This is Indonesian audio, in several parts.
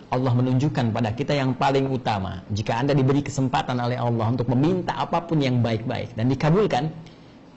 Allah menunjukkan pada kita yang paling utama. Jika Anda diberi kesempatan oleh Allah untuk meminta apapun yang baik-baik dan dikabulkan,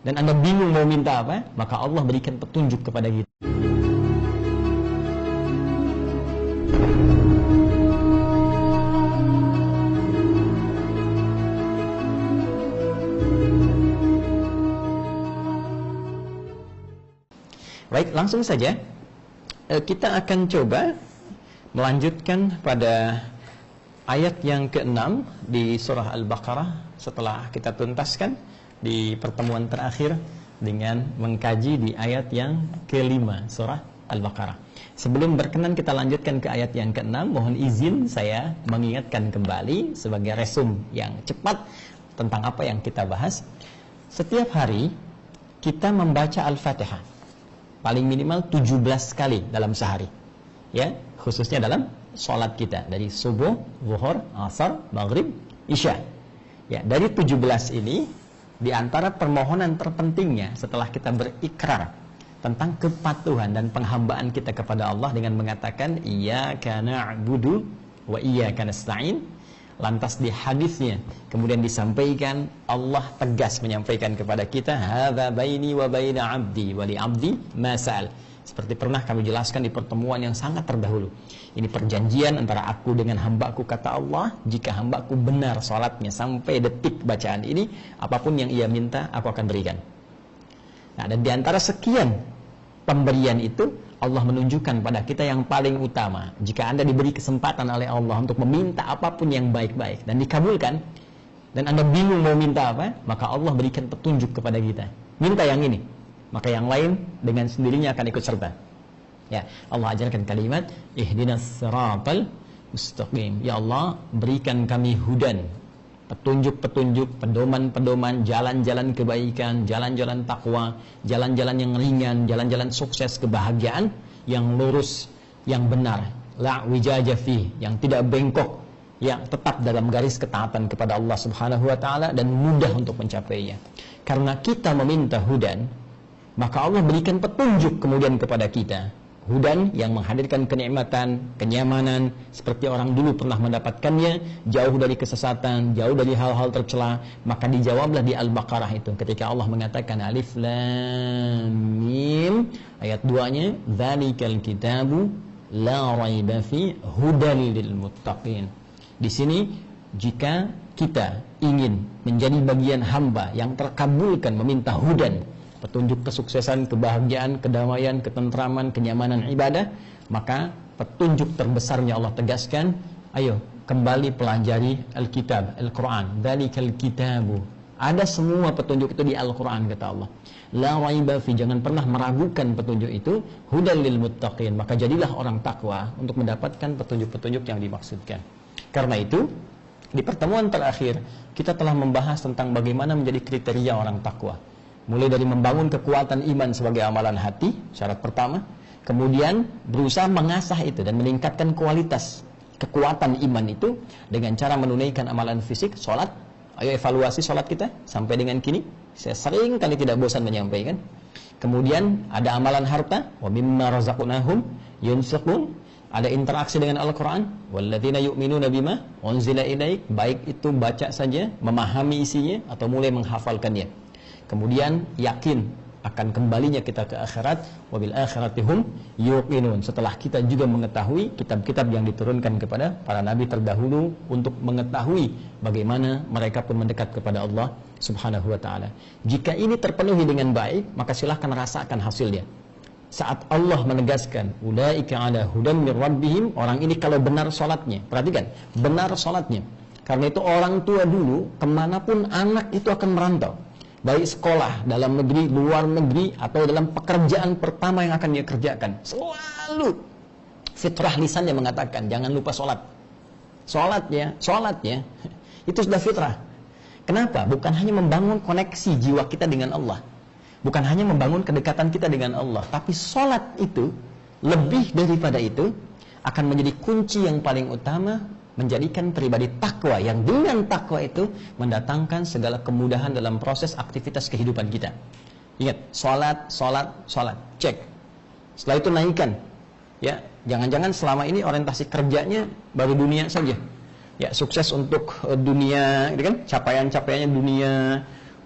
dan Anda bingung mau minta apa, maka Allah berikan petunjuk kepada kita. Baik, langsung saja kita akan coba melanjutkan pada ayat yang ke-6 di surah Al-Baqarah setelah kita tuntaskan di pertemuan terakhir dengan mengkaji di ayat yang ke-5 surah Al-Baqarah. Sebelum berkenan kita lanjutkan ke ayat yang ke-6, mohon izin saya mengingatkan kembali sebagai resum yang cepat tentang apa yang kita bahas. Setiap hari kita membaca Al-Fatihah paling minimal 17 kali dalam sehari, ya, khususnya dalam sholat kita dari subuh, zuhur, asar, maghrib, isya. Ya, dari 17 ini di antara permohonan terpentingnya setelah kita berikrar tentang kepatuhan dan penghambaan kita kepada Allah dengan mengatakan iyyaka na'budu wa iyyaka nasta'in. Lantas di hadisnya kemudian disampaikan, Allah tegas menyampaikan kepada kita, hadza baini wa baina 'abdi wa li 'abdi ma sa'al. Seperti pernah kami jelaskan di pertemuan yang sangat terdahulu. Ini perjanjian antara aku dengan hambaku, kata Allah, jika hambaku benar salatnya sampai detik bacaan ini, apapun yang ia minta aku akan berikan. Nah, dan di antara sekian pemberian itu, Allah menunjukkan pada kita yang paling utama. Jika Anda diberi kesempatan oleh Allah untuk meminta apapun yang baik-baik dan dikabulkan, dan Anda bingung mau minta apa, maka Allah berikan petunjuk kepada kita. Minta yang ini, maka yang lain dengan sendirinya akan ikut serta. Ya, Allah ajarkan kalimat ihdinas siratal mustaqim. Ya Allah, berikan kami hudan, petunjuk-petunjuk, pedoman-pedoman, jalan-jalan kebaikan, jalan-jalan takwa, jalan-jalan yang ringan, jalan-jalan sukses, kebahagiaan yang lurus, yang benar, la wijaja fi, yang tidak bengkok, yang tetap dalam garis ketaatan kepada Allah Subhanahu wa taala dan mudah untuk mencapainya. Karena kita meminta hudan, maka Allah berikan petunjuk kemudian kepada kita. Hudan yang menghadirkan kenikmatan, kenyamanan, seperti orang dulu pernah mendapatkannya, jauh dari kesesatan, jauh dari hal-hal tercela. Maka dijawablah di Al-Baqarah itu ketika Allah mengatakan Alif Lam Mim, ayat 2-nya, dzalikal kitabu la raiba fi hudan lil muttaqin. Di sini jika kita ingin menjadi bagian hamba yang terkabulkan meminta hudan, petunjuk kesuksesan, kebahagiaan, kedamaian, ketentraman, kenyamanan ibadah, maka petunjuk terbesarnya Allah tegaskan, ayo kembali pelajari Alkitab, Al-Quran. Dzalikal kitabu, ada semua petunjuk itu di Al-Quran, kata Allah. La raiba fi, jangan pernah meragukan petunjuk itu. Hudan lil muttaqin, maka jadilah orang takwa untuk mendapatkan petunjuk-petunjuk yang dimaksudkan. Karena itu di pertemuan terakhir kita telah membahas tentang bagaimana menjadi kriteria orang takwa. Mulai dari membangun kekuatan iman sebagai amalan hati, syarat pertama. Kemudian berusaha mengasah itu dan meningkatkan kualitas kekuatan iman itu dengan cara menunaikan amalan fisik, sholat. Ayo evaluasi sholat kita sampai dengan kini. Saya sering kali tidak bosan menyampaikan. Kemudian ada amalan harta, wa mimma razaqnahum yunfiqun. Ada interaksi dengan Al-Quran, walladzina yu'minuna bima unzila ilaik, baik itu baca saja, memahami isinya atau mulai menghafalkannya. Kemudian yakin akan kembalinya kita ke akhirat, wabil akhiratihum yuqinun. Setelah kita juga mengetahui kitab-kitab yang diturunkan kepada para nabi terdahulu untuk mengetahui bagaimana mereka pun mendekat kepada Allah Subhanahu wa taala. Jika ini terpenuhi dengan baik, maka silahkan rasakan hasilnya. Saat Allah menegaskan ulaika ala hudan mir rabbihim, orang ini kalau benar salatnya, perhatikan, benar salatnya. Karena itu orang tua dulu kemanapun anak itu akan merantau, baik sekolah, dalam negeri, luar negeri, atau dalam pekerjaan pertama yang akan dia kerjakan, selalu fitrah lisannya mengatakan jangan lupa sholat. Sholatnya itu sudah fitrah. Kenapa? Bukan hanya membangun koneksi jiwa kita dengan Allah, bukan hanya membangun kedekatan kita dengan Allah, tapi sholat itu lebih daripada itu akan menjadi kunci yang paling utama menjadikan pribadi takwa, yang dengan takwa itu mendatangkan segala kemudahan dalam proses aktivitas kehidupan kita. Ingat, sholat, cek. Setelah itu naikkan Ya, jangan-jangan selama ini orientasi kerjanya baru dunia saja. Ya, sukses untuk dunia, gitu kan? Capaian-capaiannya dunia,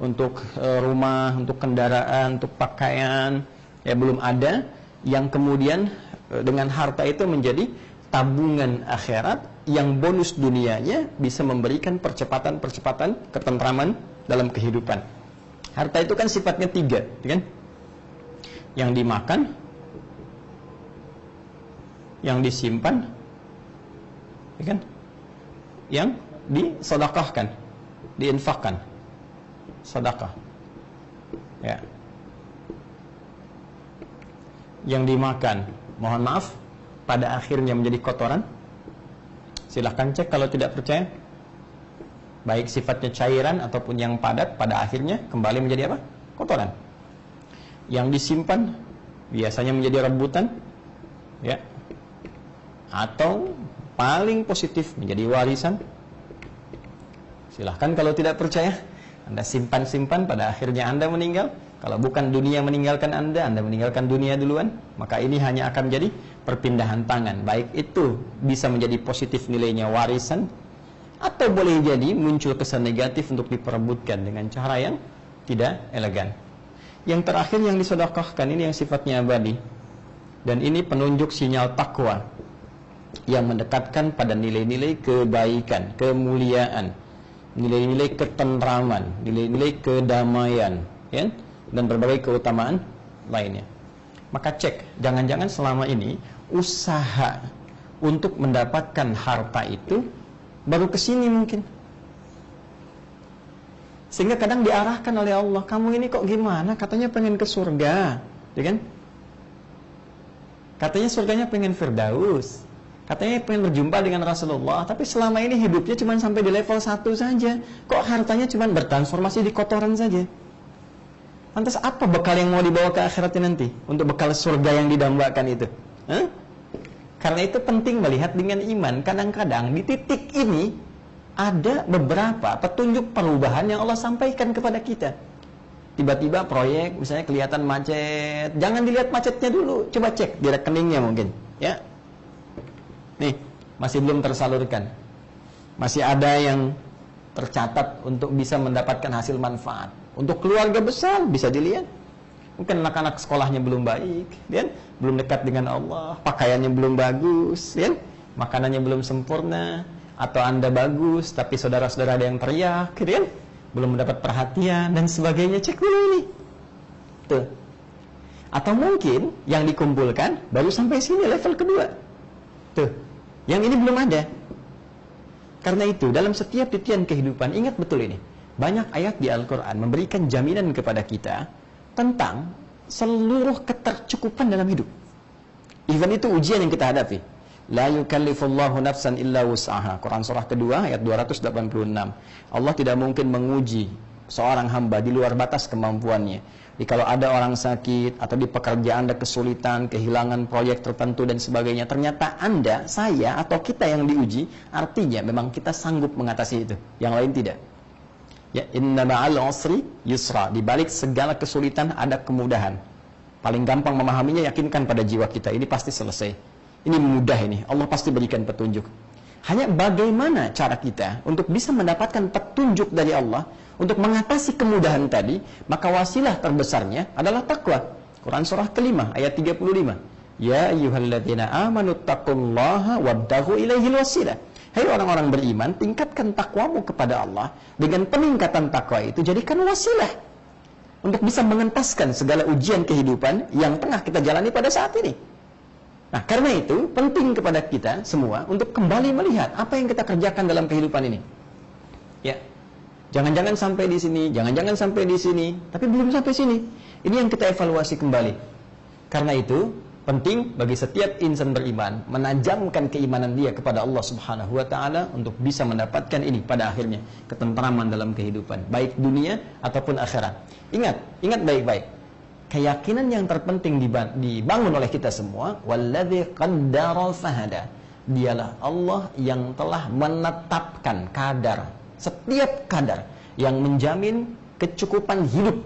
untuk rumah, untuk kendaraan, untuk pakaian, ya belum ada yang kemudian dengan harta itu menjadi tabungan akhirat yang bonus dunianya bisa memberikan percepatan ketentraman dalam kehidupan. Harta itu kan sifatnya 3, gitu kan? Yang dimakan, yang disimpan, ya kan? Yang disedekahkan, diinfakkan, sedekah. Ya. Yang dimakan, mohon maaf, pada akhirnya menjadi kotoran. Silahkan cek kalau tidak percaya. Baik sifatnya cairan ataupun yang padat, pada akhirnya kembali menjadi apa? Kotoran. Yang disimpan biasanya menjadi rebutan, ya. Atau paling positif menjadi warisan. Silahkan kalau tidak percaya, Anda simpan-simpan, pada akhirnya Anda meninggal. Kalau bukan dunia meninggalkan Anda meninggalkan dunia duluan. Maka ini hanya akan menjadi perpindahan tangan. Baik itu bisa menjadi positif nilainya warisan, atau boleh jadi muncul kesan negatif untuk diperebutkan dengan cara yang tidak elegan. Yang terakhir yang disedekahkan ini yang sifatnya abadi, dan ini penunjuk sinyal takwa yang mendekatkan pada nilai-nilai kebaikan, kemuliaan, nilai-nilai ketentraman, nilai-nilai kedamaian, ya, dan berbagai keutamaan lainnya. Maka cek, jangan-jangan selama ini usaha untuk mendapatkan harta itu baru kesini mungkin, sehingga kadang diarahkan oleh Allah, kamu ini kok gimana, katanya pengen ke surga, ya kan? Katanya surganya pengen Firdaus, katanya pengen berjumpa dengan Rasulullah, tapi selama ini hidupnya cuma sampai di level 1 saja. Kok hartanya cuma bertransformasi di kotoran saja? Lantas apa bekal yang mau dibawa ke akhiratnya nanti? Untuk bekal surga yang didambakan itu? Karena itu penting melihat dengan iman. Kadang-kadang di titik ini ada beberapa petunjuk perubahan yang Allah sampaikan kepada kita. Tiba-tiba proyek misalnya kelihatan macet, jangan dilihat macetnya dulu, coba cek di rekeningnya mungkin, ya. Nih, masih belum tersalurkan, masih ada yang tercatat untuk bisa mendapatkan hasil manfaat. Untuk keluarga besar bisa dilihat, mungkin anak-anak sekolahnya belum baik, ya? Belum dekat dengan Allah, pakaiannya belum bagus, ya? Makanannya belum sempurna, atau Anda bagus tapi saudara-saudara ada yang teriak, ya? Belum mendapat perhatian dan sebagainya, cek dulu ini. Tuh. Atau mungkin yang dikumpulkan baru sampai sini level kedua. Tuh. Yang ini belum ada. Karena itu dalam setiap titian kehidupan, ingat betul ini. Banyak ayat di Al-Quran memberikan jaminan kepada kita tentang seluruh ketercukupan dalam hidup. Even itu ujian yang kita hadapi. La yukallifullahu nafsan illa wus'aha. Quran surah kedua ayat 286. Allah tidak mungkin menguji seorang hamba di luar batas kemampuannya. Jadi kalau ada orang sakit atau di pekerjaan ada kesulitan, kehilangan proyek tertentu dan sebagainya, ternyata Anda, saya atau kita yang diuji, artinya memang kita sanggup mengatasi itu. Yang lain tidak. Ya, inna ma'al usri yusra. Di balik segala kesulitan ada kemudahan. Paling gampang memahaminya, yakinkan pada jiwa kita, ini pasti selesai. Ini mudah ini, Allah pasti berikan petunjuk. Hanya bagaimana cara kita untuk bisa mendapatkan petunjuk dari Allah untuk mengatasi kemudahan tadi, maka wasilah terbesarnya adalah takwa. Quran surah kelima ayat 35. Ya ayyuhalladzina amanu taqullaha wabtaghu ilaihil wasilah. Hai orang-orang beriman, tingkatkan takwamu kepada Allah. Dengan peningkatan takwa itu jadikan wasilah untuk bisa mengentaskan segala ujian kehidupan yang tengah kita jalani pada saat ini. Nah, karena itu penting kepada kita semua untuk kembali melihat apa yang kita kerjakan dalam kehidupan ini. Ya, jangan-jangan sampai di sini, jangan-jangan sampai di sini, tapi belum sampai sini. Ini yang kita evaluasi kembali. Karena itu penting bagi setiap insan beriman menajamkan keimanan dia kepada Allah Subhanahu wa taala untuk bisa mendapatkan ini pada akhirnya, ketentraman dalam kehidupan, baik dunia ataupun akhirat. Ingat baik-baik. Keyakinan yang terpenting dibangun oleh kita semua, walladzi qaddara fahada. Dialah Allah yang telah menetapkan kadar, setiap kadar yang menjamin kecukupan hidup